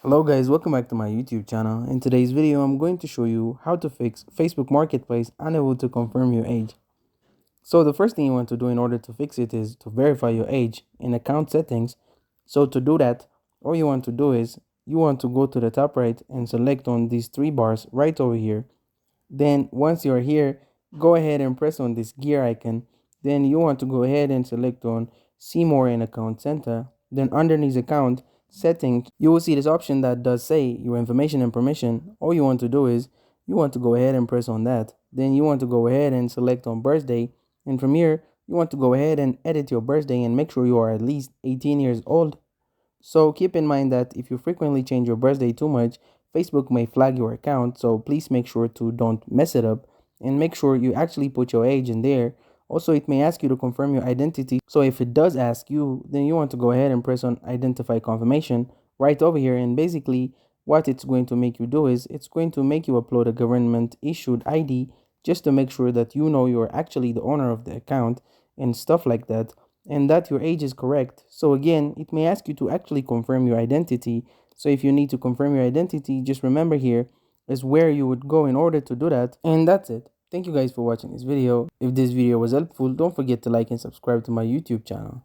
Hello guys, welcome back to my YouTube channel. In today's video, I'm going to show you how to fix Facebook Marketplace unable to confirm your age. So the first thing you want to do in order to fix it is to verify your age in account settings. So to do that, all you want to do is you want to go to the top right and select on these three bars right over here. Then once you're here, go ahead and press on this gear icon. Then you want to go ahead and select on see more in account center. Then underneath account settings, you will see this option that does say your information and permission. All you want to do is you want to go ahead and press on that. Then you want to go ahead and select on birthday. And from here, you want to go ahead and edit your birthday and make sure you are at least 18 years old. So keep in mind that if you frequently change your birthday too much, Facebook may flag your account. So please make sure to don't mess it up and make sure you actually put your age in there. Also, it may ask you to confirm your identity. So if it does ask you, then you want to go ahead and press on identify confirmation right over here. And basically what it's going to make you do is it's going to make you upload a government issued ID just to make sure that you know you're actually the owner of the account and stuff like that, and that your age is correct. So again, it may ask you to actually confirm your identity. So if you need to confirm your identity, just remember here is where you would go in order to do that. And that's it. Thank you guys for watching this video. If this video was helpful, don't forget to like and subscribe to my YouTube channel.